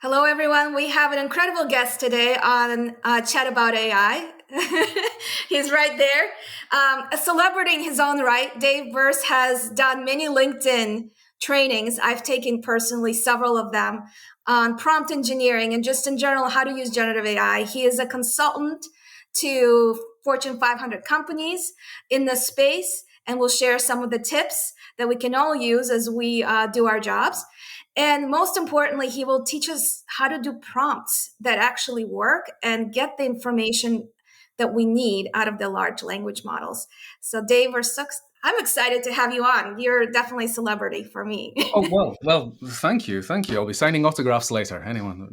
Hello, everyone. We have an incredible guest today on Chat About AI. He's right there. A celebrity in his own right, Dave Birss has done many LinkedIn trainings. I've taken personally several of them on prompt engineering and just in general how to use generative AI. He is a consultant to Fortune 500 companies in the space and will share some of the tips that we can all use as we do our jobs. And most importantly, he will teach us how to do prompts that actually work and get the information that we need out of the large language models. So, Dave, I'm excited to have you on. You're definitely a celebrity for me. Oh, well, thank you. I'll be signing autographs later. Anyone?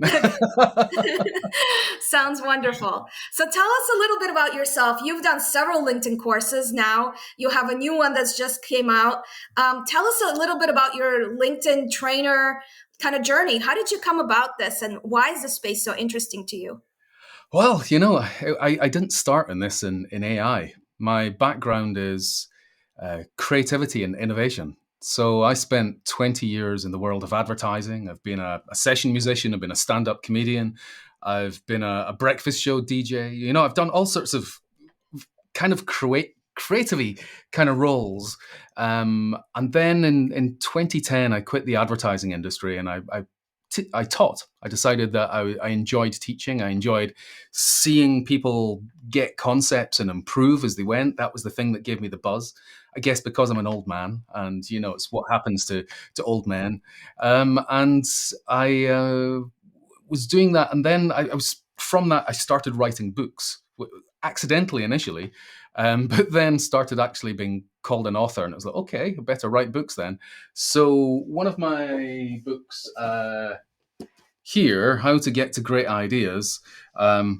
Sounds wonderful. So tell us a little bit about yourself. You've done several LinkedIn courses now. You have a new one that's just came out. Tell us a little bit about your LinkedIn trainer kind of journey. How did you come about this and why is this space so interesting to you? Well, I didn't start in this in AI. My background is creativity and innovation. So I spent 20 years in the world of advertising. I've been a session musician. I've been a stand-up comedian. I've been a breakfast show DJ. I've done all sorts of kind of creativity kind of roles. And then in 2010, I quit the advertising industry and I taught. I decided that I enjoyed teaching. I enjoyed seeing people get concepts and improve as they went. That was the thing that gave me the buzz. I guess because I'm an old man, and it's what happens to old men. And I was doing that, and then I was from that. I started writing books accidentally initially, but then started actually being called an author, and I was like, okay, I better write books then. So one of my books here, How to Get to Great Ideas, that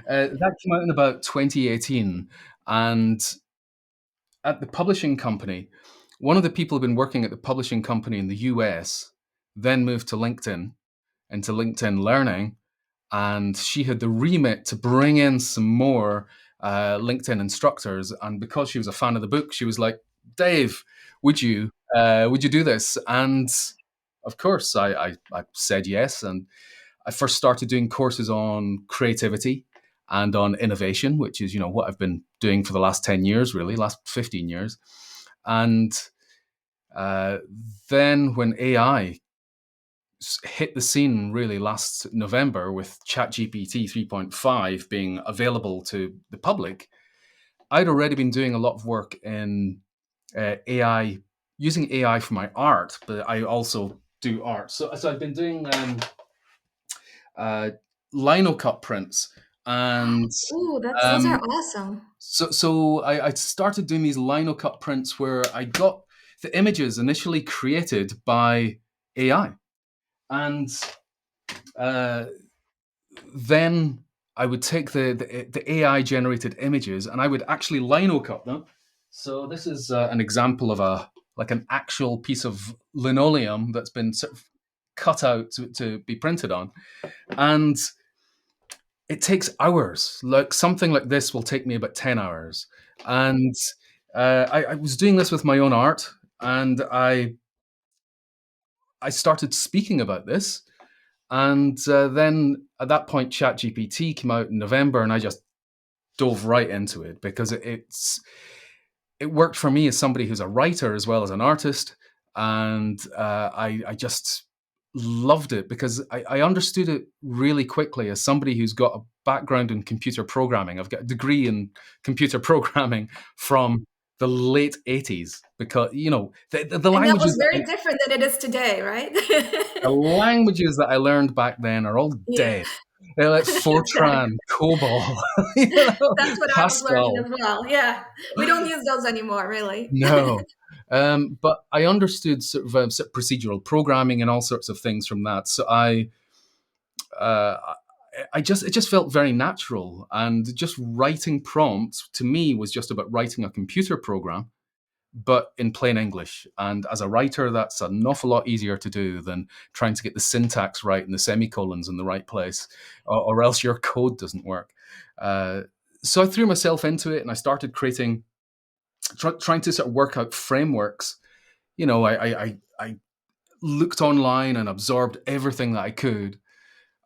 that came out in about 2018, and at the publishing company, one of the people who'd been working at the publishing company in the US then moved to LinkedIn into LinkedIn Learning, and she had the remit to bring in some more LinkedIn instructors. And because she was a fan of the book, she was like, "Dave, would you do this?" And of course, I said yes, and I first started doing courses on creativity and on innovation, which is what I've been doing for the last 10 years, really, last 15 years. And uh, then when AI hit the scene really last November with Chat GPT 3.5 being available to the public, I'd already been doing a lot of work in AI, using AI for my art, but I also do art. So I've been doing uh, lino cut prints, and Ooh, those are um, awesome. so I started doing these lino cut prints where I got the images initially created by AI, and uh, then I would take the AI generated images and I would actually lino cut them. So this is an example of an actual piece of linoleum that's been sort of cut out to be printed on, and it takes hours. Like something like this will take me about 10 hours, and I was doing this with my own art, and I started speaking about this. And then at that point, ChatGPT came out in November, and I just dove right into it because it worked for me as somebody who's a writer as well as an artist, and I just loved it because I understood it really quickly as somebody who's got a background in computer programming. I've got a degree in computer programming from the late 80s because the And that languages was very different than it is today, right? the languages that I learned back then are all Yeah, dead. They're like exactly. Fortran, COBOL, That's what I was learning Pascal. as well. Yeah, we don't use those anymore, really. No. But I understood sort of procedural programming and all sorts of things from that. So uh, it just felt very natural. And just writing prompts to me was just about writing a computer program, but in plain English. And as a writer, that's an awful lot easier to do than trying to get the syntax right and the semicolons in the right place, or else your code doesn't work. Uh, so I threw myself into it and I started trying to sort of work out frameworks I looked online and absorbed everything that I could,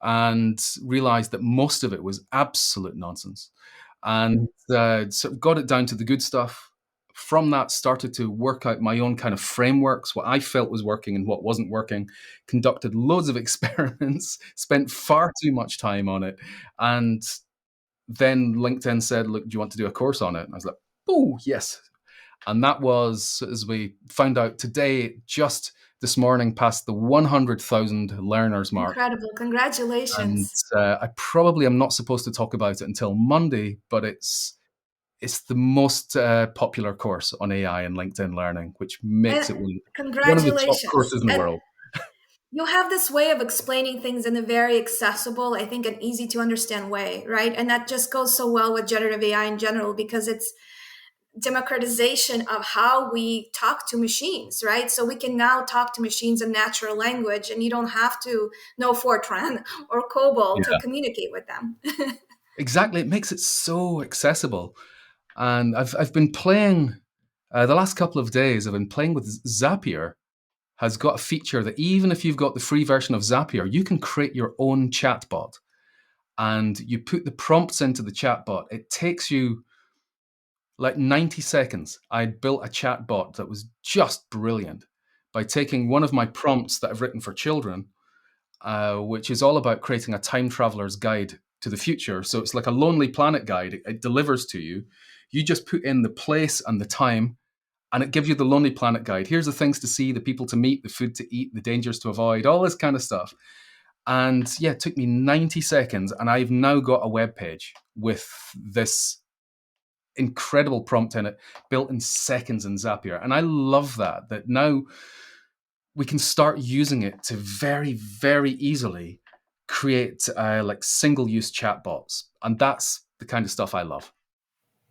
and realized that most of it was absolute nonsense. And sort of got it down to the good stuff. From that, started to work out my own kind of frameworks, what I felt was working and what wasn't working. Conducted loads of experiments, spent far too much time on it, and then LinkedIn said, "Look, do you want to do a course on it?" And I was like, "Oh, yes." And that was, as we found out today, just this morning, past the 100,000 learners mark. Incredible. And Congratulations. I probably am not supposed to talk about it until Monday, but it's the most popular course on AI and LinkedIn Learning, which makes And it one of the top congratulations. courses in the And world. you have this way of explaining things in a very accessible, I think, an easy to understand way, right? And that just goes so well with generative AI in general because it's democratization of how we talk to machines, right? So we can now talk to machines in natural language, and you don't have to know Fortran or COBOL to Yeah, communicate with them. exactly. It makes it so accessible. And I've been playing the last couple of days. I've been playing with Zapier. Has got a feature that even if you've got the free version of Zapier, you can create your own chatbot, and you put the prompts into the chatbot. It takes you like 90 seconds. I built a chatbot that was just brilliant by taking one of my prompts that I've written for children, which is all about creating a time traveler's guide to the future. So it's like a Lonely Planet guide. It delivers to you. You just put in the place and the time, and it gives you the Lonely Planet guide. Here's the things to see, the people to meet, the food to eat, the dangers to avoid, all this kind of stuff. And yeah, it took me 90 seconds, and I've now got a web page with this incredible prompt in it, built in seconds in Zapier. And I love that now we can start using it to very, very easily create like single-use chatbots. And that's the kind of stuff I love.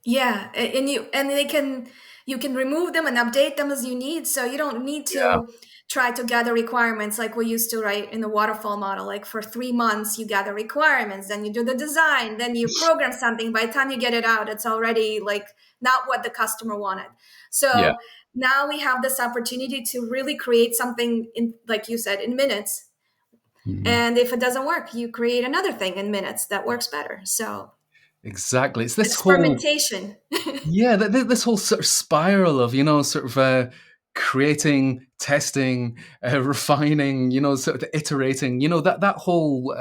Yeah, and they can you can remove them and update them as you need, so you don't need Yeah. to try to gather requirements like we used to, right, in the waterfall model. Like for 3 months, you gather requirements, then you do the design, then you program something. By the time you get it out, it's already like not what the customer wanted. Yeah. So now we have this opportunity to really create something in, like you said, in minutes. Mhm. And if it doesn't work, you create another thing in minutes that works better. So Exactly. It's this whole experimentation. Yeah, this whole sort of spiral of, sort of creating, testing, refining, sort of iterating, that whole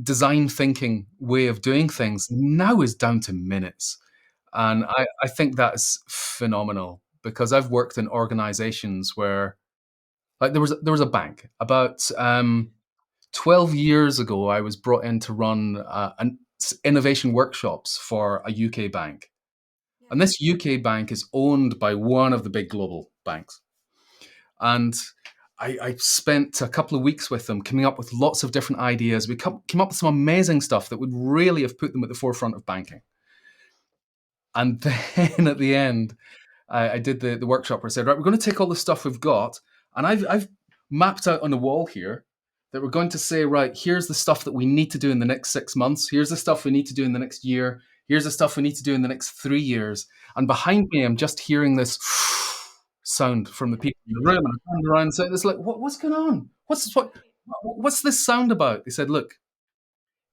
design thinking way of doing things now is down to minutes. And I think that's phenomenal because I've worked in organizations where, like, there was a bank about 12 years ago. I was brought in to run innovation workshops for a UK bank, and this UK bank is owned by one of the big global banks. And I spent a couple of weeks with them coming up with lots of different ideas. We came up with some amazing stuff that would really have put them at the forefront of banking. And then at the end, I did the workshop where I said, right, we're going to take all the stuff we've got, and I've mapped out on the wall here that we're going to say, right, here's the stuff that we need to do in the next 6 months. Here's the stuff we need to do in the next year. Here's the stuff we need to do in the next 3 years. And behind me, I'm just hearing this sound from the people in the room, and I turned around and said, "It's like, what's going on? What's this sound about?" They said, "Look,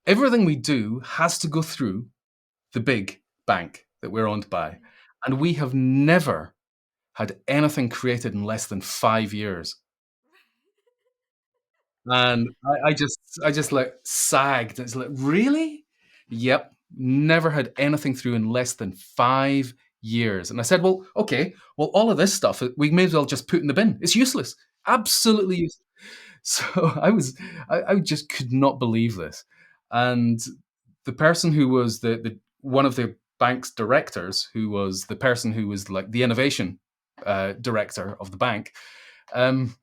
everything we do has to go through the big bank that we're owned by, and we have never had anything created in less than 5 years." And I just like sagged. It's like, really? Yep. Never had anything through in less than 5 years. And I said, well, okay, well, all of this stuff, we may as well just put in the bin. It's useless. Absolutely useless. So I just could not believe this. And the person who was the one of the bank's directors, who was the person who was like the innovation director of the bank, um,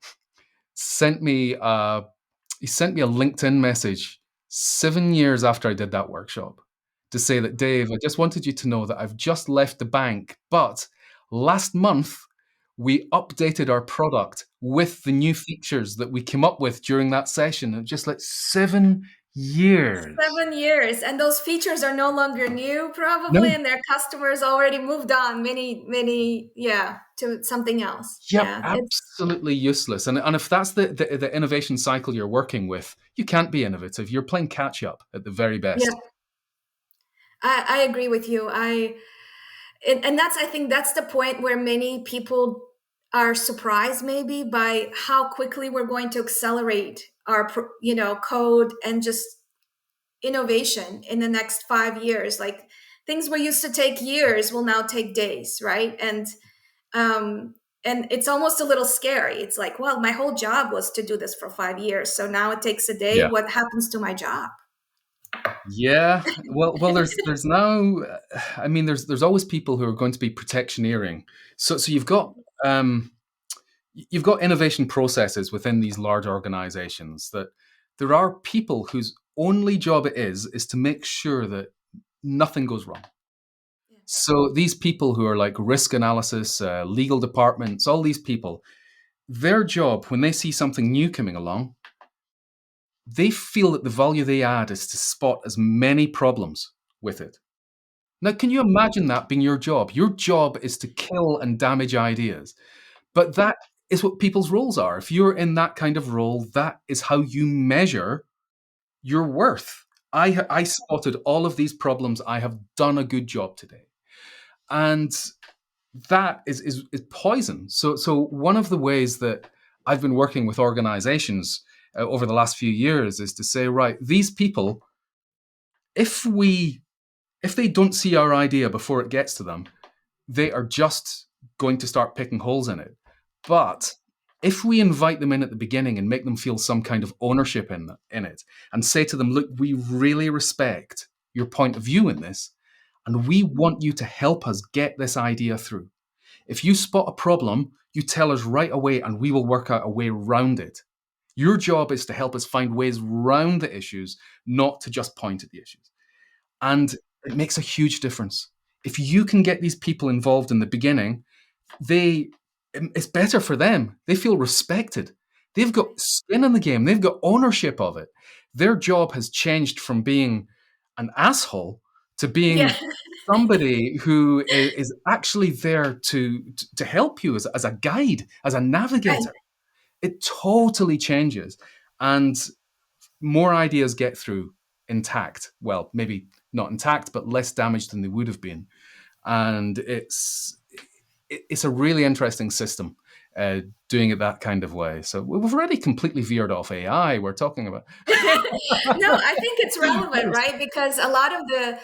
sent me he sent me a LinkedIn message 7 years after I did that workshop to say that, Dave, I just wanted you to know that I've just left the bank, but last month we updated our product with the new features that we came up with during that session. And just like Years. 7 years, and those features are no longer new, No. probably, and their customers already moved on many, yeah, to something else. Yep, Yeah, it's absolutely useless. And if that's the innovation cycle you're working with, you can't be innovative. You're playing catch up at the very yeah. best. I agree with you. And that's, I think that's the point where many people are surprised maybe by how quickly we're going to accelerate our code and just innovation in the next 5 years. Like things we used to take years will now take days, right? Um and it's almost a little scary. It's like, well, my whole job was to do this for 5 years, so now it takes a day. Yeah. What happens to my job? Yeah. Well, there's now, I mean, there's always people who are going to be protectioneering. So um, you've got innovation processes within these large organizations that there are people whose only job it is to make sure that nothing goes wrong. So these people who are like risk analysis, legal departments, all these people, their job when they see something new coming along, they feel that the value they add is to spot as many problems with it. Now, can you imagine that being your job? Your job is to kill and damage ideas. But that is what people's roles are. If you're in that kind of role, that is how you measure your worth. I spotted all of these problems. I have done a good job today. And that is poison. So one of the ways that I've been working with organizations over the last few years is to say, right, these people, if we if they don't see our idea before it gets to them, they are just going to start picking holes in it. But if we invite them in at the beginning and make them feel some kind of ownership in it and say to them, look, we really respect your point of view in this, and we want you to help us get this idea through. If you spot a problem, you tell us right away and we will work out a way around it. Your job is to help us find ways around the issues, not to just point at the issues. And it makes a huge difference. If you can get these people involved in the beginning, they it's better for them. They feel respected. They've got skin in the game. They've got ownership of it. Their job has changed from being an asshole to Yeah. being somebody who is actually there to help you as a guide, as a Right. navigator. It totally changes. And more ideas get through intact. Well, maybe not intact, but less damaged than they would have been. And it's a really interesting system doing it that kind of way. So we've already completely veered off AI. We're talking about. No, I think it's relevant, right? Because a lot of the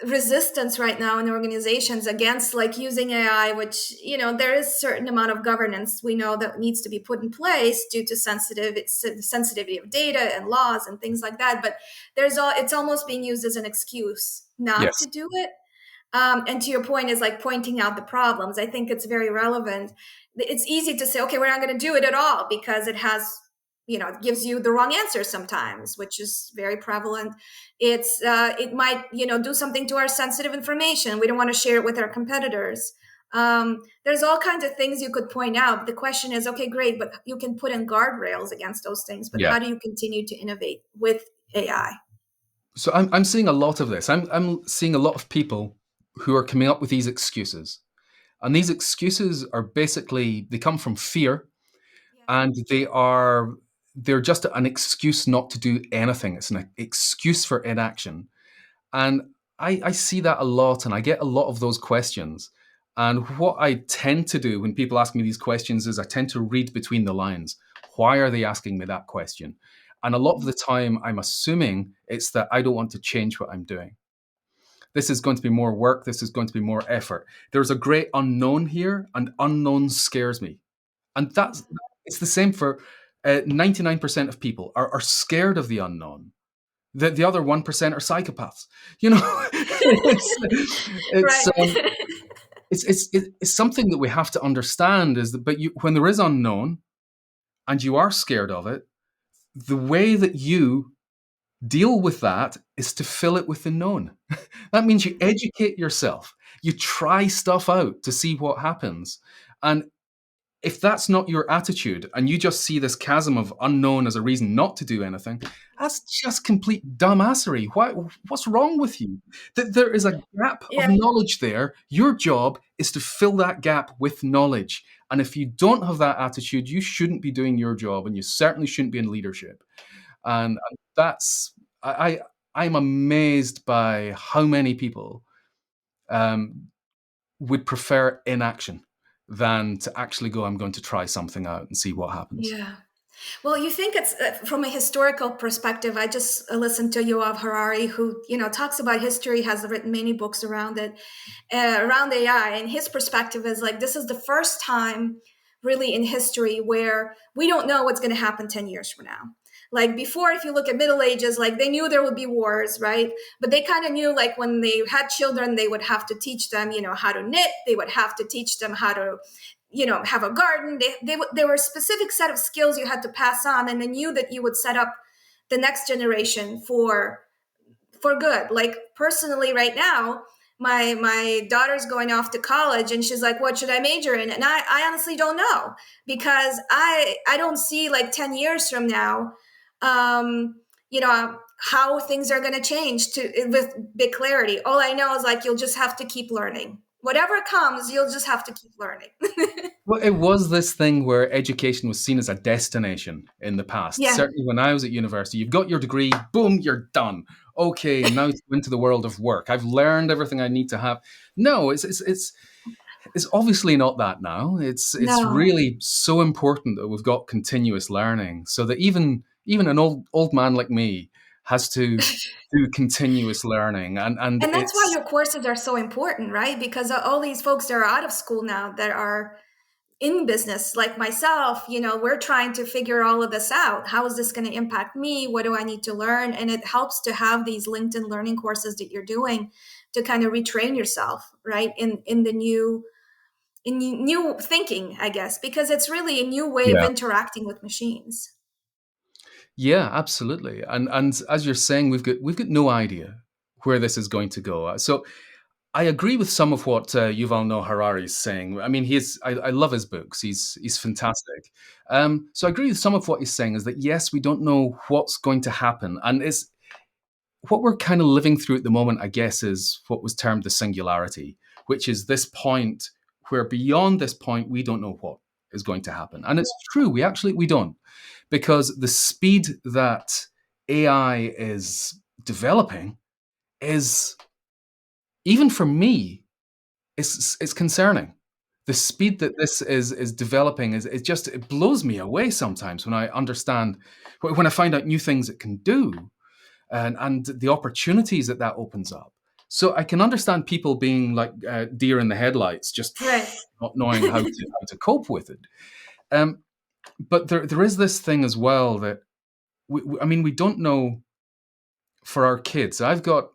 resistance right now in organizations against like using AI, which, there is certain amount of governance we know that needs to be put in place due to sensitivity of data and laws and things like that. But it's almost being used as an excuse not to Yes. do it. And to your point is like pointing out the problems. I think it's very relevant. It's easy to say, okay, we're not going to do it at all because it gives you the wrong answer sometimes, which is very prevalent. It might, do something to our sensitive information. We don't want to share it with our competitors. There's all kinds of things you could point out. The question is, okay, great, but you can put in guardrails against those things. But Yeah. how do you continue to innovate with AI? So I'm seeing a lot of this. I'm seeing a lot of people who are coming up with these excuses. And these excuses are basically, they come from fear, and they're just an excuse not to do anything. It's an excuse for inaction. And I see that a lot, and I get a lot of those questions. And what I tend to do when people ask me these questions is I tend to read between the lines. Why are they asking me that question? And a lot of the time, I'm assuming it's that I don't want to change what I'm doing. This is going to be more work. This is going to be more effort. There's a great unknown here, and unknown scares me. And it's the same for 99% of people are scared of the unknown. The other 1% are psychopaths. It's, Right. it's something that we have to understand is that, but when there is unknown and you are scared of it, the way that you deal with that is to fill it with the known. That means you educate yourself. You try stuff out to see what happens. And if that's not your attitude and you just see this chasm of unknown as a reason not to do anything, that's just complete dumbassery. What's wrong with you? That there is a gap of Yeah. knowledge there. Your job is to fill that gap with knowledge. And if you don't have that attitude, you shouldn't be doing your job, and you certainly shouldn't be in leadership. And that's I'm amazed by how many people um, would prefer inaction than to actually go, I'm going to try something out and see what happens. Yeah. Well, you think it's from a historical perspective. I just listened to Yuval Harari, who talks about history, has written many books around it, around AI, and his perspective is like this is the first time, really, in history where we don't know what's going to happen 10 years from now. Like before, if you look at Middle Ages, like they knew there would be wars, right? But they kind of knew, like when they had children, they would have to teach them, how to knit. They would have to teach them how to have a garden. There were a specific set of skills you had to pass on, and they knew that you would set up the next generation for good. Like personally, right now, my daughter's going off to college, and she's like, "What should I major in?" And I honestly don't know, because I don't see like 10 years from now, how things are going to change with big clarity. All I know is like you'll just have to keep learning. Whatever comes, you'll just have to keep learning. Well, it was this thing where education was seen as a destination in the past. Yeah. Certainly when I was at university, you've got your degree, boom, you're done. Okay, now to go into the world of work. I've learned everything I need to have. No, it's obviously not that now. It's No. really so important that we've got continuous learning, so that even an old man like me has to do continuous learning, and And that's why it's your courses are so important, right? Because all these folks that are out of school now that are in business, like myself, we're trying to figure all of this out. How is this going to impact me? What do I need to learn? And it helps to have these LinkedIn learning courses that you're doing to kind of retrain yourself, right? In the new thinking, I guess, because it's really a new way of yeah. interacting with machines. Yeah, absolutely. And as you're saying, we've got no idea where this is going to go. So I agree with some of what Yuval Noah Harari is saying. I mean, I love his books. He's fantastic. So I agree with some of what he's saying is that yes, we don't know what's going to happen, and it's what we're kind of living through at the moment. I guess is what was termed the singularity, which is this point where beyond this point we don't know what is going to happen, and it's true. We don't, because the speed that AI is developing is, even for me, it's concerning. The speed that this is developing is just, it blows me away sometimes when I understand, when I find out new things it can do, and the opportunities that opens up. So I can understand people being like deer in the headlights, just Right. not knowing how to cope with it. But there is this thing as well that I mean, we don't know for our kids. I've got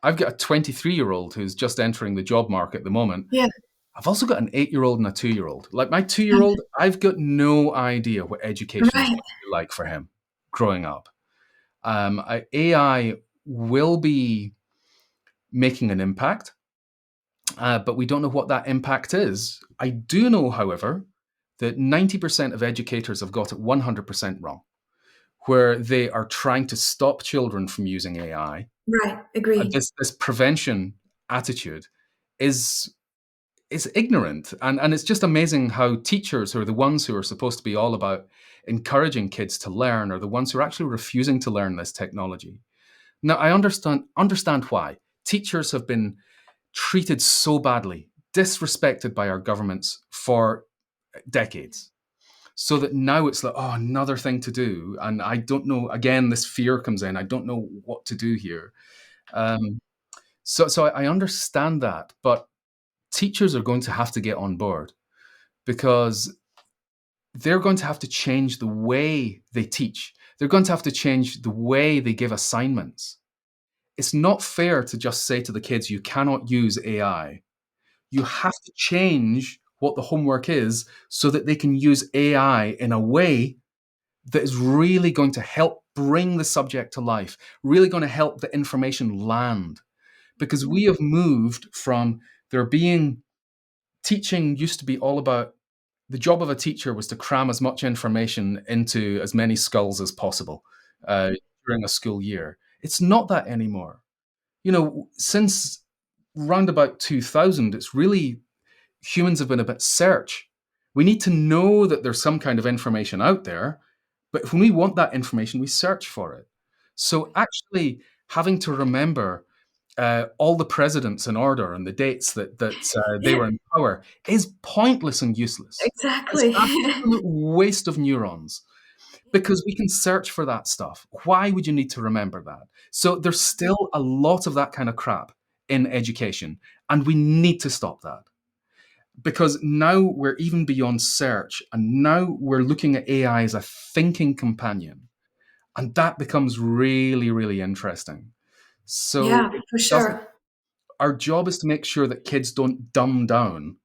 a 23-year-old who's just entering the job market at the moment. Yeah. I've also got an 8-year-old and a 2-year-old. Like my 2-year-old, I've got no idea what education is Right. going to be like for him growing up. AI will be making an impact, but we don't know what that impact is. I do know, however, that 90% of educators have got it 100% wrong, where they are trying to stop children from using AI. Right. Agreed. This prevention attitude is ignorant, and it's just amazing how teachers, who are the ones who are supposed to be all about encouraging kids to learn, are the ones who are actually refusing to learn this technology. Now I understand why. Teachers have been treated so badly, disrespected by our governments for decades, so that now it's like, oh, another thing to do, and I don't know, again this fear comes in, I don't know what to do here. um, so I understand that, but teachers are going to have to get on board, because they're going to have to change the way they teach. They're going to have to change the way they give assignments. It's not fair to just say to the kids, you cannot use AI. You have to change what the homework is so that they can use AI in a way that is really going to help bring the subject to life, really going to help the information land. Because we have moved from there being, teaching used to be all about the job of a teacher was to cram as much information into as many skulls as possible uh, during a school year. It's not that anymore. Since round about 2000, it's really humans have been about search. We need to know that there's some kind of information out there, but when we want that information, we search for it. So actually having to remember all the presidents in order and the dates that they were in power is pointless and useless. It's Exactly. absolute waste of neurons because we can search for that stuff. Why would you need to remember that? So there's still a lot of that kind of crap in education, and we need to stop that because now we're even beyond search, and now we're looking at AI as a thinking companion, and that becomes really, really interesting. So Yeah, it for doesn't. sure. Our job is to make sure that kids don't dumb down,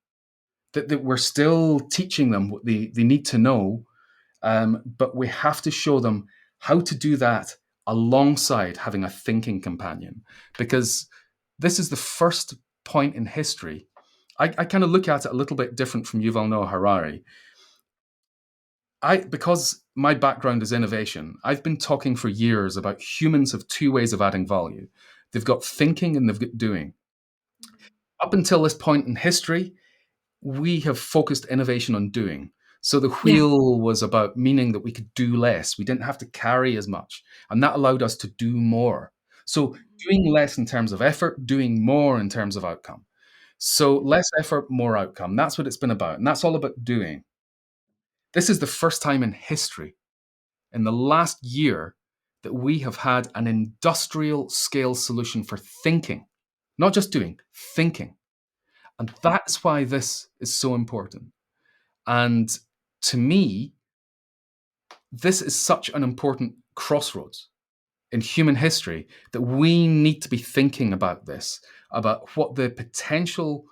that we're still teaching them what they need to know, but we have to show them how to do that alongside having a thinking companion, because this is the first point in history. I kind of look at it a little bit different from Yuval Noah Harari. Because my background is innovation, I've been talking for years about humans have two ways of adding value. They've got thinking and they've got doing. Up until this point in history, we have focused innovation on doing. So the Yeah. wheel was about meaning that we could do less. We didn't have to carry as much. And that allowed us to do more. So doing less in terms of effort, doing more in terms of outcome. So less effort, more outcome. That's what it's been about. And that's all about doing. This is the first time in history, in the last year, that we have had an industrial scale solution for thinking, not just doing, thinking. And that's why this is so important. And to me, this is such an important crossroads in human history that we need to be thinking about this, about what the potential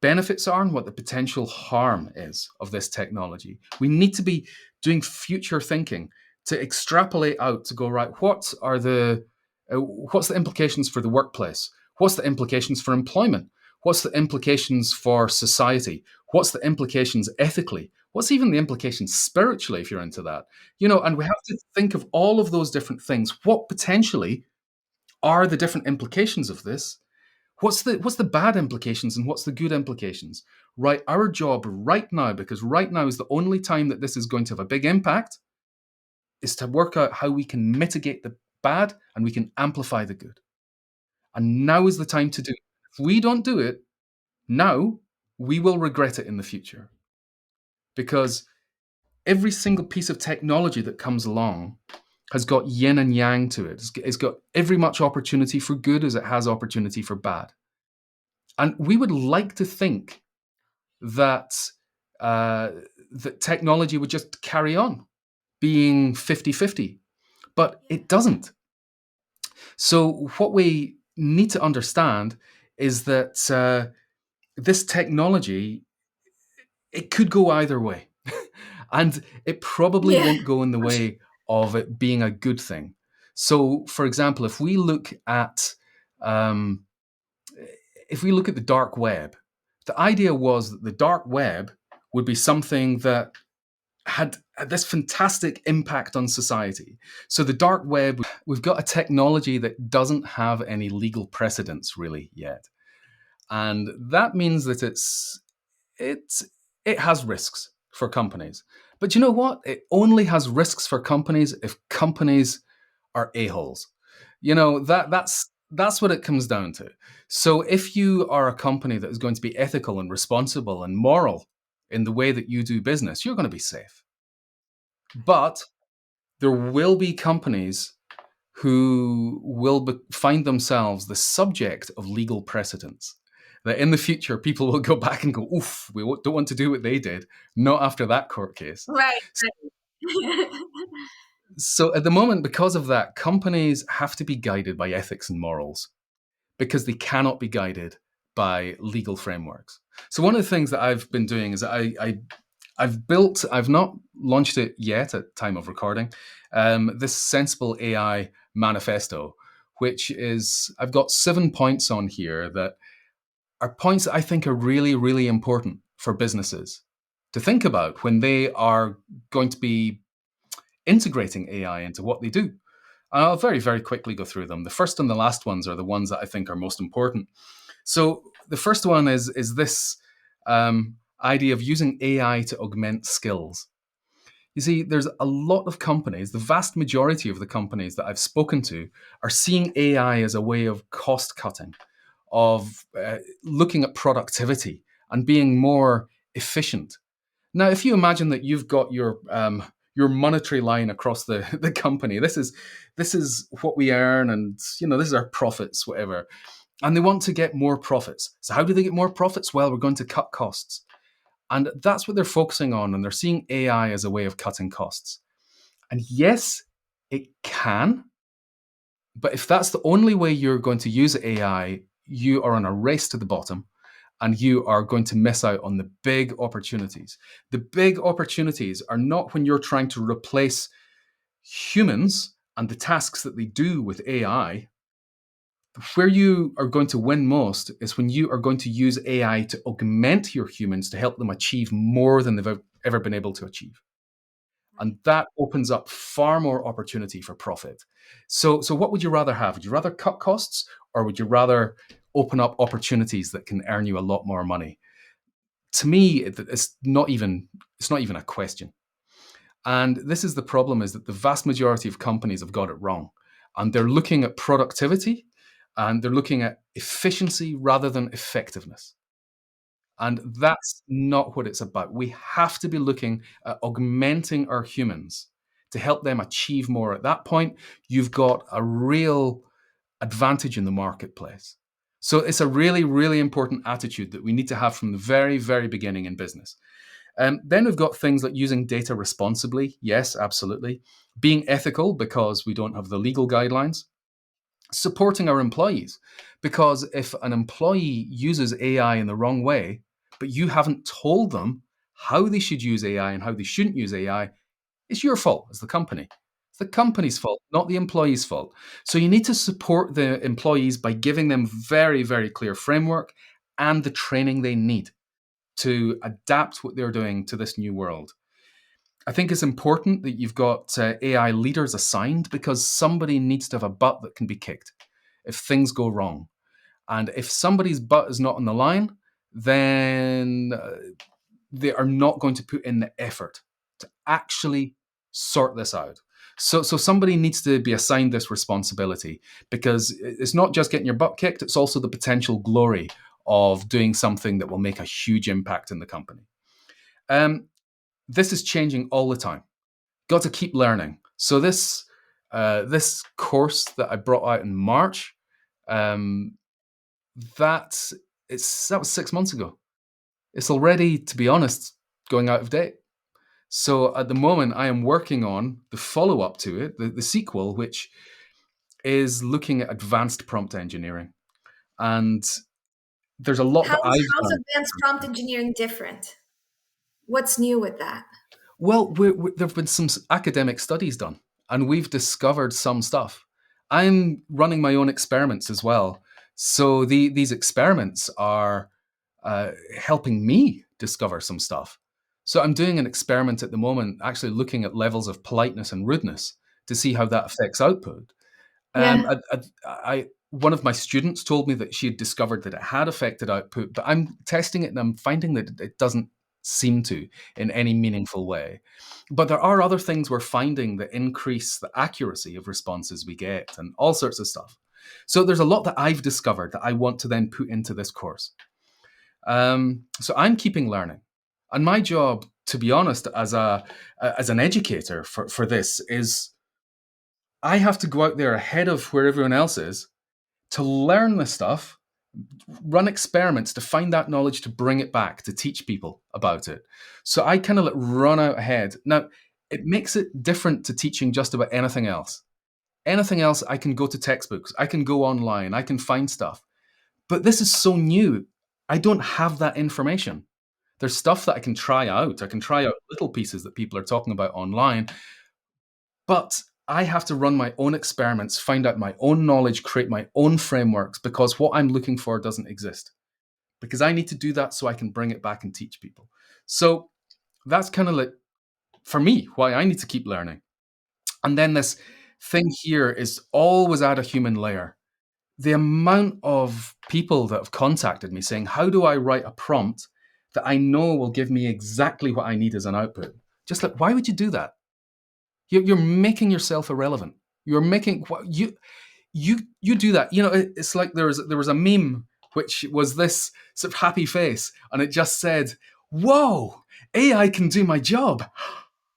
benefits are and what the potential harm is of this technology. We need to be doing future thinking to extrapolate out to go, right, what's the implications for the workplace? What's the implications for employment? What's the implications for society? What's the implications ethically? What's even the implications spiritually if you're into that? And we have to think of all of those different things. What potentially are the different implications of this? What's the bad implications and what's the good implications? Right, our job right now, because right now is the only time that this is going to have a big impact, is to work out how we can mitigate the bad and we can amplify the good. And now is the time to do it. If we don't do it now, we will regret it in the future. Because every single piece of technology that comes along has got yin and yang to it. It's got every much opportunity for good as it has opportunity for bad. And we would like to think that that technology would just carry on being 50-50, but it doesn't. So what we need to understand is that this technology, it could go either way. And it probably Yeah. won't go in the way of it being a good thing. So, for example, um, if we look at the dark web, the idea was that the dark web would be something that had this fantastic impact on society. So the dark web, we've got a technology that doesn't have any legal precedence really yet, and that means that it's it has risks for companies. But you know what? It only has risks for companies if companies are a-holes. That's what it comes down to. So if you are a company that is going to be ethical and responsible and moral in the way that you do business, you're going to be safe. But there will be companies who will find themselves the subject of legal precedents. That in the future, people will go back and go, oof, we don't want to do what they did, not after that court case. Right. So at the moment, because of that, companies have to be guided by ethics and morals because they cannot be guided by legal frameworks. So one of the things that I've been doing is I've not launched it yet at time of recording, this Sensible AI manifesto, which is, I've got 7 points on here that are points that I think are really, really important for businesses to think about when they are going to be integrating AI into what they do. And I'll very, very quickly go through them. The first and the last ones are the ones that I think are most important. So the first one is this idea of using AI to augment skills. You see, there's a lot of companies, the vast majority of the companies that I've spoken to are seeing AI as a way of cost cutting, of looking at productivity and being more efficient. Now, if you imagine that you've got your monetary line across the, the company, this is what we earn, and this is our profits, whatever. And they want to get more profits. So how do they get more profits? Well, we're going to cut costs. And that's what they're focusing on, and they're seeing AI as a way of cutting costs. And yes, it can, but if that's the only way you're going to use AI, you are on a race to the bottom and you are going to miss out on the big opportunities. The big opportunities are not when you're trying to replace humans and the tasks that they do with AI. Where you are going to win most is when you are going to use AI to augment your humans to help them achieve more than they've ever been able to achieve. And that opens up far more opportunity for profit. So what would you rather have? Would you rather cut costs, or would you rather open up opportunities that can earn you a lot more money? To me, it's not even a question. And this is the problem, is that the vast majority of companies have got it wrong. And they're looking at productivity and they're looking at efficiency rather than effectiveness. And that's not what it's about. We have to be looking at augmenting our humans to help them achieve more. At that point, you've got a real advantage in the marketplace. So it's a really, really important attitude that we need to have from the very, very beginning in business. Then we've got things like using data responsibly. Yes, absolutely. Being ethical because we don't have the legal guidelines. Supporting our employees, because if an employee uses AI in the wrong way, but you haven't told them how they should use AI and how they shouldn't use AI, it's your fault as the company. It's the company's fault, not the employee's fault. So you need to support the employees by giving them very, very clear framework and the training they need to adapt what they're doing to this new world. I think it's important that you've got AI leaders assigned, because somebody needs to have a butt that can be kicked if things go wrong. And if somebody's butt is not on the line, then they are not going to put in the effort to actually sort this out. So somebody needs to be assigned this responsibility, because it's not just getting your butt kicked, it's also the potential glory of doing something that will make a huge impact in the company. This is changing all the time. Got to keep learning. So this course that I brought out in March, that was 6 months ago. It's already, to be honest, going out of date. So at the moment, I am working on the follow-up to it, the sequel, which is looking at advanced prompt engineering. And there's a lot that I've How's done. advanced prompt engineering different? What's new with that? Well, there have been some academic studies done, and we've discovered some stuff. I'm running my own experiments as well. So these experiments are helping me discover some stuff. So I'm doing an experiment at the moment, actually looking at levels of politeness and rudeness to see how that affects output. Yeah. One of my students told me that she had discovered that it had affected output, but I'm testing it and I'm finding that it doesn't seem to in any meaningful way. But there are other things we're finding that increase the accuracy of responses we get and all sorts of stuff. So there's a lot that I've discovered that I want to then put into this course. So I'm keeping learning. And my job, to be honest, as an educator for this is I have to go out there ahead of where everyone else is to learn the stuff, run experiments to find that knowledge, to bring it back, to teach people about it. So I kind of run out ahead. Now, it makes it different to teaching just about anything else. Anything else, I can go to textbooks, I can go online, I can find stuff. But this is so new. I don't have that information. There's stuff that I can try out. I can try out little pieces that people are talking about online, but I have to run my own experiments, find out my own knowledge, create my own frameworks, because what I'm looking for doesn't exist. Because I need to do that so I can bring it back and teach people. So that's kind of like, for me, why I need to keep learning. And then this thing here is always add a human layer. The amount of people that have contacted me saying, how do I write a prompt that I know will give me exactly what I need as an output? Just like, why would you do that? You're making yourself irrelevant. You're making you do that. It's like there was a meme which was this sort of happy face, and it just said, "Whoa, AI can do my job."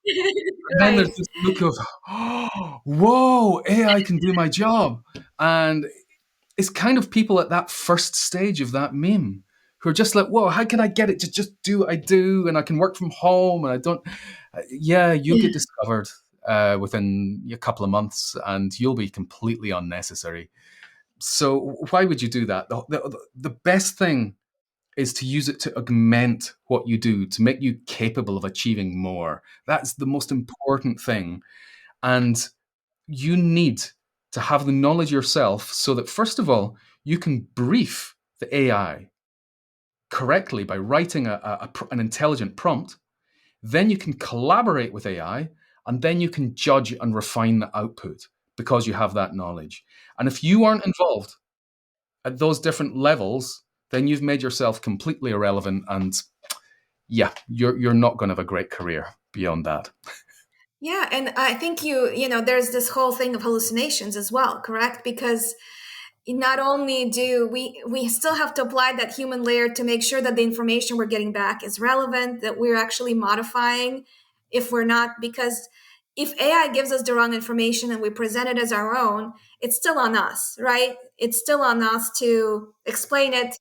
And then there's Right. this look of, oh, "Whoa, AI can do my job," and it's kind of people at that first stage of that meme who are just like, "Whoa, how can I get it to just do what I do, and I can work from home, and I don't." Yeah, you'll get discovered within a couple of months, and you'll be completely unnecessary. So why would you do that? The best thing is to use it to augment what you do, to make you capable of achieving more. That's the most important thing. And you need to have the knowledge yourself so that, first of all, you can brief the AI correctly by writing an intelligent prompt. Then you can collaborate with AI, and then you can judge and refine the output because you have that knowledge. And if you aren't involved at those different levels, then you've made yourself completely irrelevant. And yeah, you're not going to have a great career beyond that. Yeah, and I think there's this whole thing of hallucinations as well, correct? Because not only do we still have to apply that human layer to make sure that the information we're getting back is relevant, that we're actually modifying if we're not, because if AI gives us the wrong information and we present it as our own, it's still on us, right? It's still on us to explain it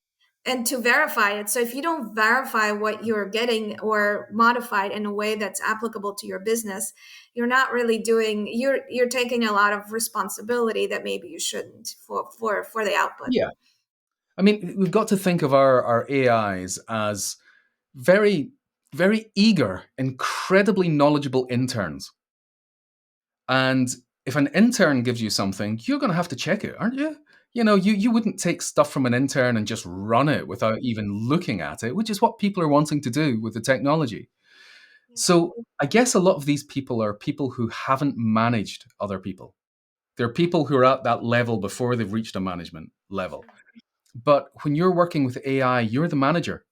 and to verify it. So if you don't verify what you're getting or modify it in a way that's applicable to your business, you're not really doing, you're taking a lot of responsibility that maybe you shouldn't for the output. Yeah. I mean, we've got to think of our AIs as very, very eager, incredibly knowledgeable interns. And if an intern gives you something, you're going to have to check it, aren't you? You wouldn't take stuff from an intern and just run it without even looking at it, which is what people are wanting to do with the technology. So I guess a lot of these people are people who haven't managed other people. They're people who are at that level before they've reached a management level. But when you're working with AI, you're the manager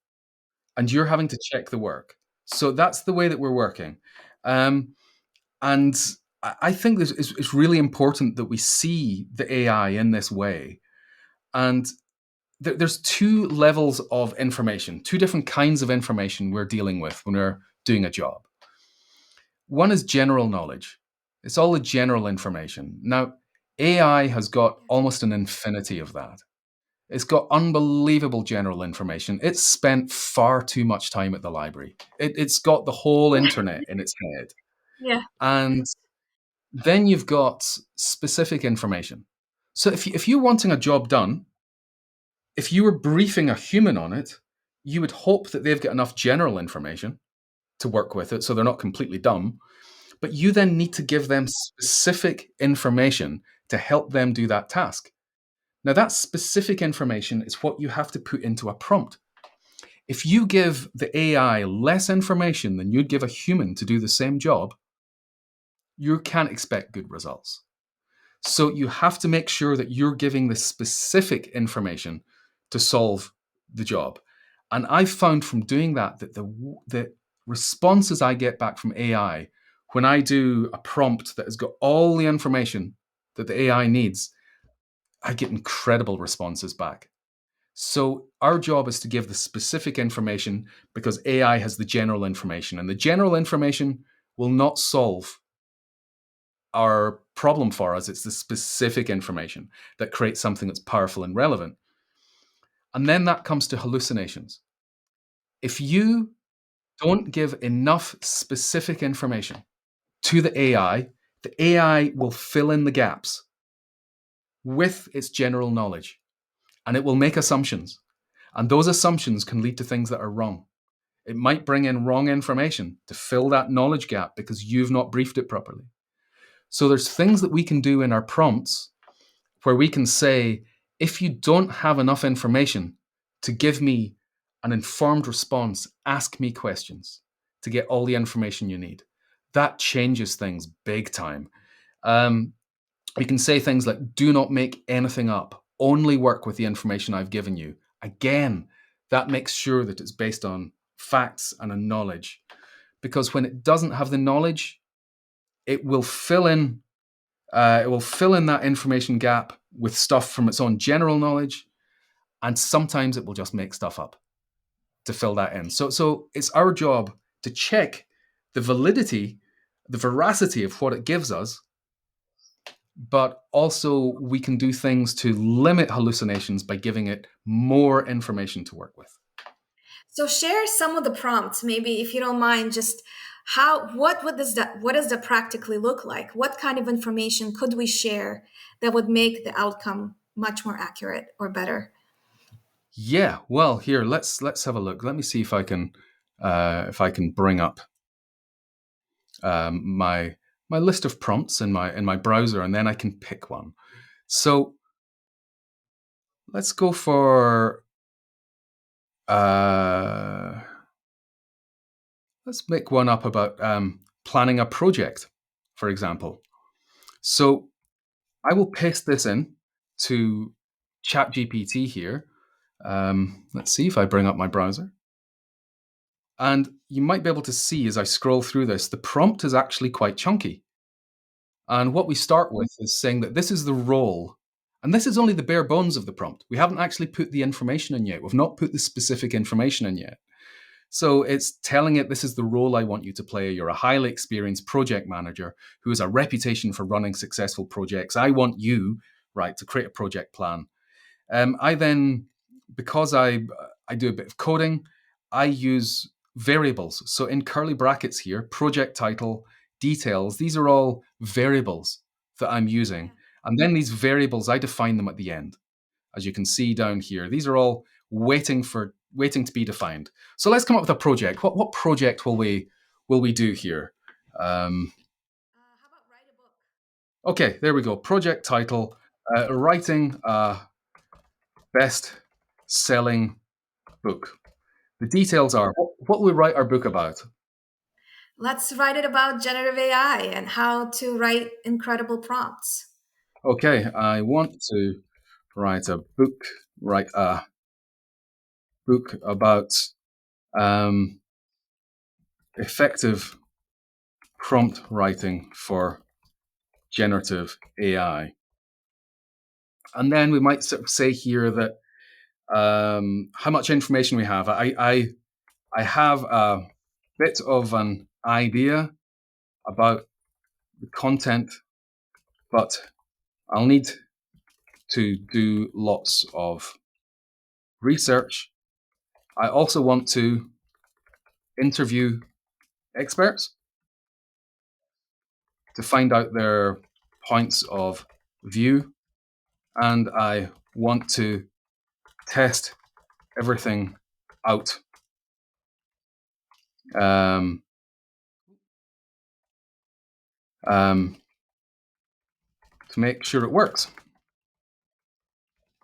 and you're having to check the work. So that's the way that we're working. Um, and I think it's really important that we see the AI in this way. And there's two levels of information, two different kinds of information we're dealing with when we're doing a job. One is general knowledge. It's all the general information. Now, AI has got almost an infinity of that. It's got unbelievable general information. It's spent far too much time at the library. It's got the whole internet in its head. Yeah. And then you've got specific information. So if you're wanting a job done, if you were briefing a human on it, you would hope that they've got enough general information to work with it so they're not completely dumb. But you then need to give them specific information to help them do that task. Now, that specific information is what you have to put into a prompt. If you give the AI less information than you'd give a human to do the same job, you can't expect good results. So you have to make sure that you're giving the specific information to solve the job. And I've found from doing that the responses I get back from AI when I do a prompt that has got all the information that the AI needs, I get incredible responses back. So our job is to give the specific information because AI has the general information, and the general information will not solve our problem for us. It's the specific information that creates something that's powerful and relevant. And then that comes to hallucinations. If you don't give enough specific information to the AI will fill in the gaps with its general knowledge and it will make assumptions. And those assumptions can lead to things that are wrong. It might bring in wrong information to fill that knowledge gap because you've not briefed it properly. So there's things that we can do in our prompts where we can say, if you don't have enough information to give me an informed response, ask me questions. to get all the information you need. That changes things big time. You can say things like, do not make anything up. Only work with the information I've given you. Again, that makes sure that it's based on facts and a knowledge. Because when it doesn't have the knowledge, it will fill in that information gap with stuff from its own general knowledge, and sometimes it will just make stuff up to fill that in. So it's our job to check the validity, the veracity of what it gives us, but also we can do things to limit hallucinations by giving it more information to work with. So share some of the prompts, maybe if you don't mind, just what does that practically look like? What kind of information could we share that would make the outcome much more accurate or better? Yeah, well, here let's have a look. Let me see if I can bring up my list of prompts in my browser, and then I can pick one. So let's go for let's make one up about planning a project, for example. So I will paste this in to Chat GPT here. Let's see if I bring up my browser. And you might be able to see as I scroll through this, the prompt is actually quite chunky. And what we start with is saying that this is the role. And this is only the bare bones of the prompt. We haven't actually put the information in yet. We've not put the specific information in yet. So it's telling it, this is the role I want you to play. You're a highly experienced project manager who has a reputation for running successful projects. I want you, right, to create a project plan. I then, because I do a bit of coding, I use variables. So in curly brackets here, project title, details, these are all variables that I'm using. And then these variables, I define them at the end. As you can see down here, these are all waiting to be defined. So let's come up with a project. What project will we do here? How about write a book? Okay, there we go. Project title, writing a best-selling book. The details are, what will we write our book about? Let's write it about generative AI and how to write incredible prompts. Okay, I want to write a book about effective prompt writing for generative AI. And then we might sort of say here that how much information we have. I have a bit of an idea about the content, but I'll need to do lots of research. I also want to interview experts to find out their points of view, and I want to test everything out. To make sure it works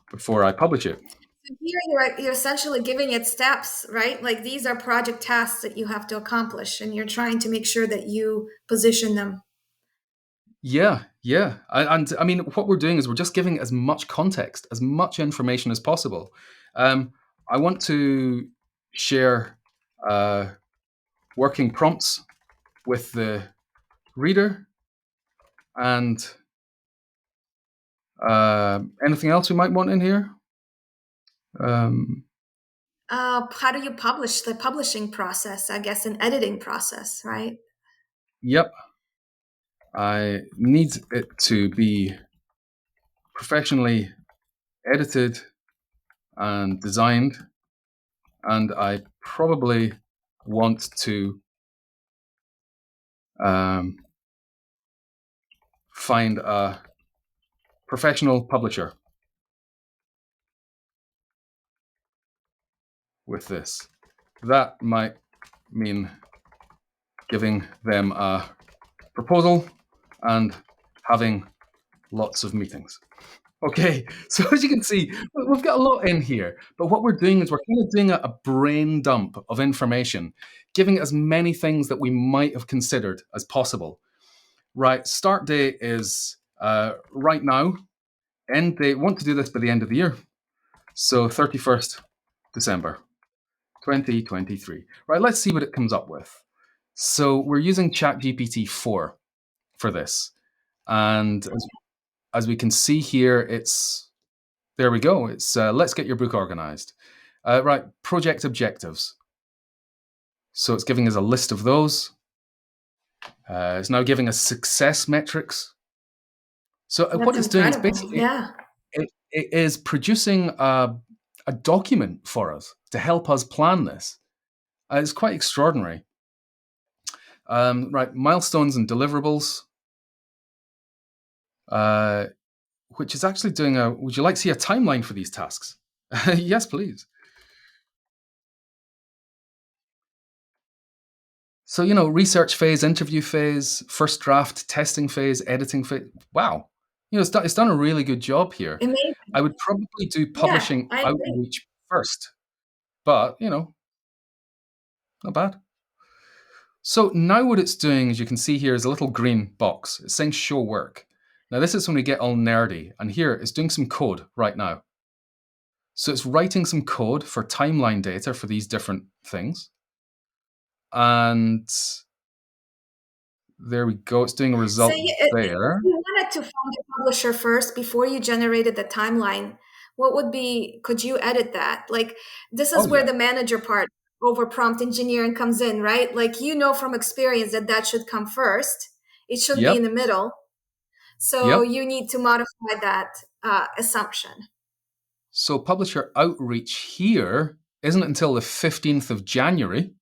before I publish it. So here you're essentially giving it steps, right? Like these are project tasks that you have to accomplish, and you're trying to make sure that you position them. Yeah. And I mean, what we're doing is we're just giving as much context, as much information as possible. I want to share working prompts with the reader, and anything else we might want in here? How do you publish the publishing process? I guess an editing process, right? Yep. I need it to be professionally edited and designed, and I probably want to find a professional publisher with this. That might mean giving them a proposal and having lots of meetings. Okay, so as you can see, we've got a lot in here, but what we're doing is we're kind of doing a brain dump of information, giving it as many things that we might have considered as possible. Right, start date is right now, end date, want to do this by the end of the year. So 31st December 2023. Right, let's see what it comes up with. So we're using Chat GPT 4 for this. And as we can see here, there we go. It's let's get your book organized. Right, project objectives. So it's giving us a list of those. It's now giving us success metrics. So what That's it's doing is incredible. basically Yeah. it is producing a document for us to help us plan this. It's quite extraordinary. Right, milestones and deliverables, which is actually doing a. Would you like to see a timeline for these tasks? Yes, please. So, research phase, interview phase, first draft, testing phase, editing phase. Wow. It's done a really good job here. Amazing. I would probably do Yeah, publishing I agree. outreach first, but, not bad. So now what it's doing, as you can see here, is a little green box. It's saying show work. Now, this is when we get all nerdy. And here, it's doing some code right now. So it's writing some code for timeline data for these different things. And there we go. It's doing a So result if there. you wanted to find a publisher first before you generated the timeline, what would be, could you edit that? Like, this Oh, is where yeah. the manager part over prompt engineering comes in, right? Like, from experience that that should come first. It shouldn't be Yep. in the middle. So Yep. you need to modify that assumption. So publisher outreach here isn't until the 15th of January,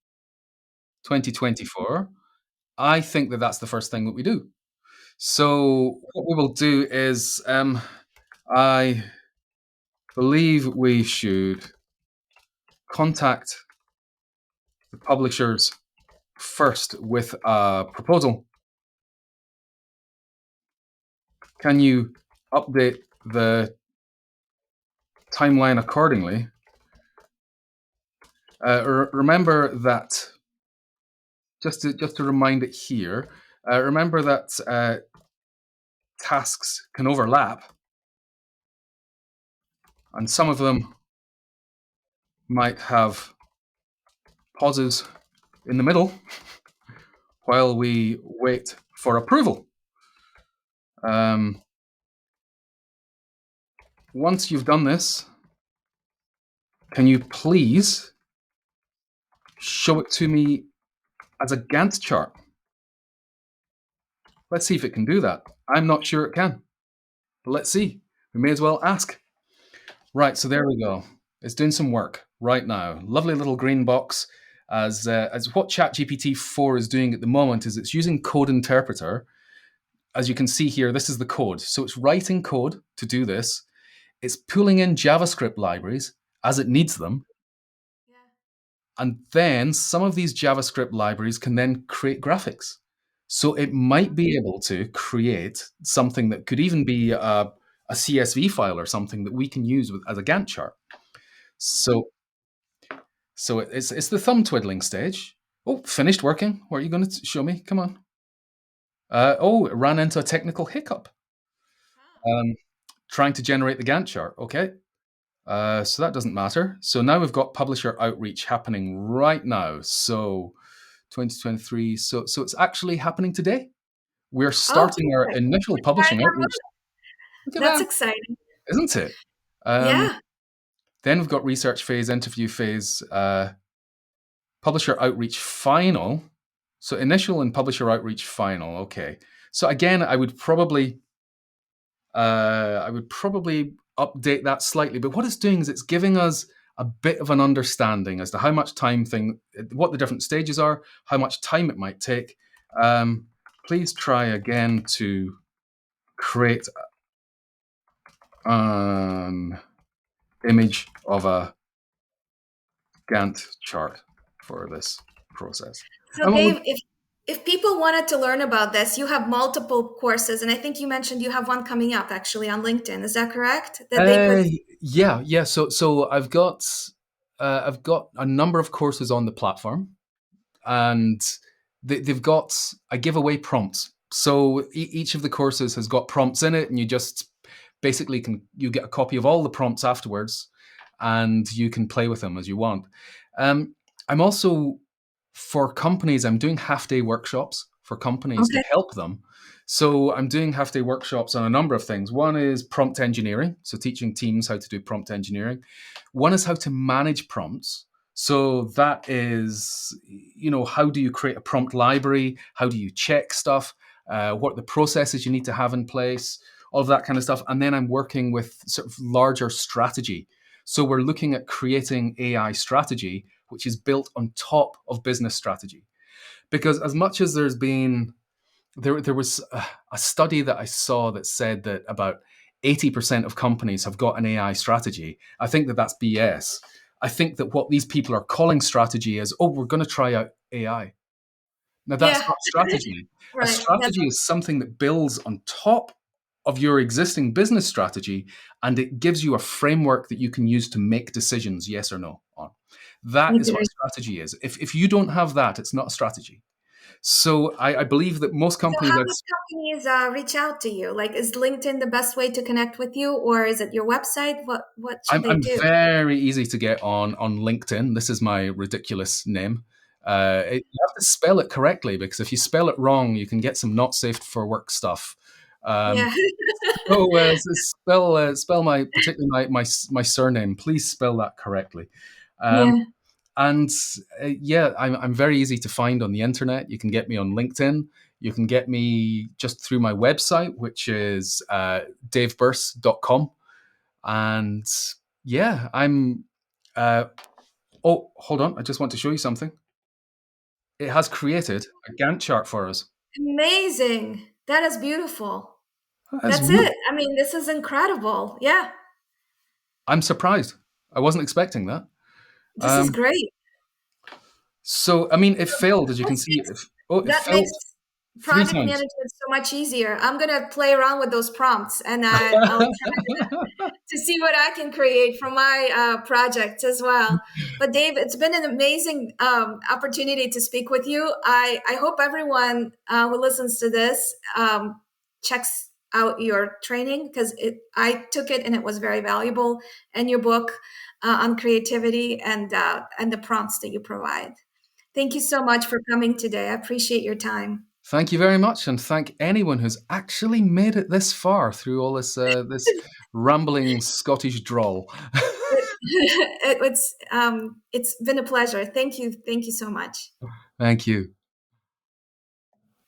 2024. I think that that's the first thing that we do. So what we will do is, I believe we should contact the publishers first with a proposal. Can you update the timeline accordingly? Remember that, just to remind it here, remember that tasks can overlap, and some of them might have pauses in the middle while we wait for approval. Once you've done this, can you please show it to me as a Gantt chart? Let's see if it can do that. I'm not sure it can, but let's see. We may as well ask. Right, so there we go. It's doing some work right now. Lovely little green box. As what ChatGPT 4 is doing at the moment is it's using code interpreter. As you can see here, this is the code. So it's writing code to do this. It's pulling in JavaScript libraries as it needs them. Yeah. And then some of these JavaScript libraries can then create graphics. So it might be able to create something that could even be a CSV file or something that we can use as a Gantt chart. So, it's the thumb twiddling stage. Oh, finished working. What are you going to show me? Come on. It ran into a technical hiccup. Trying to generate the Gantt chart. Okay. So that doesn't matter. So now we've got publisher outreach happening right now. So 2023. So it's actually happening today. We're Oh, starting our perfect. initial publishing outreach. Look at That's that, exciting. isn't it? Yeah. Then we've got research phase, interview phase, publisher outreach final. So initial and publisher outreach final. Okay. So again, I would probably update that slightly. But what it's doing is it's giving us a bit of an understanding as to how much what the different stages are, how much time it might take. Please try again to create an image of a Gantt chart for this process. So And Dave, if people wanted to learn about this, you have multiple courses, and I think you mentioned you have one coming up actually on LinkedIn. Is that correct? That they could. Uh, yeah. So I've got a number of courses on the platform, and they've got I give away prompts. So each of the courses has got prompts in it, and you just basically you get a copy of all the prompts afterwards, and you can play with them as you want. I'm also for companies. I'm doing half-day workshops for companies to Okay. help them. So I'm doing half-day workshops on a number of things. One is prompt engineering, so teaching teams how to do prompt engineering. One is how to manage prompts. So that is, how do you create a prompt library? How do you check stuff? What are the processes you need to have in place? All of that kind of stuff. And then I'm working with sort of larger strategy. So we're looking at creating AI strategy, which is built on top of business strategy. Because as much as there was a study that I saw that said that about 80% of companies have got an AI strategy. I think that that's BS. I think that what these people are calling strategy is, oh, we're going to try out AI. Now, that's Yeah. not strategy. A Right. That's strategy is something that builds on top of your existing business strategy, and it gives you a framework that you can use to make decisions, yes or no, on. That is what a very. strategy is. If you don't have that, it's not a strategy. So I believe that most So companies how I've do companies reach out to you? Like, is LinkedIn the best way to connect with you, or is it your website? What should they I'm do? very easy to get on LinkedIn. This is my ridiculous name. You have to spell it correctly because if you spell it wrong, you can get some not safe for work stuff. Um, Yeah. spell my particularly my surname. Please spell that correctly. Um, Yeah. and yeah, I'm very easy to find on the internet. You can get me on LinkedIn. You can get me just through my website, which is davebirss.com. And yeah, I'm. Uh, oh, hold on! I just want to show you something. It has created a Gantt chart for us. Amazing. That is beautiful. That's That's really. it. I mean, this is incredible. Yeah. I'm surprised. I wasn't expecting that. This is Um, great. so I mean, it failed, as you can see. It That makes failed three project times. management so much easier. I'm gonna play around with those prompts, and I'll to see what I can create for my projects as well. But Dave, it's been an amazing opportunity to speak with you. I hope everyone who listens to this checks out your training because I took it and it was very valuable, and your book on creativity and the prompts that you provide. Thank you so much for coming today. I appreciate your time. Thank you very much, and thank anyone who's actually made it this far through all this rambling Scottish drawl. It's been a pleasure. Thank you so much. Thank you.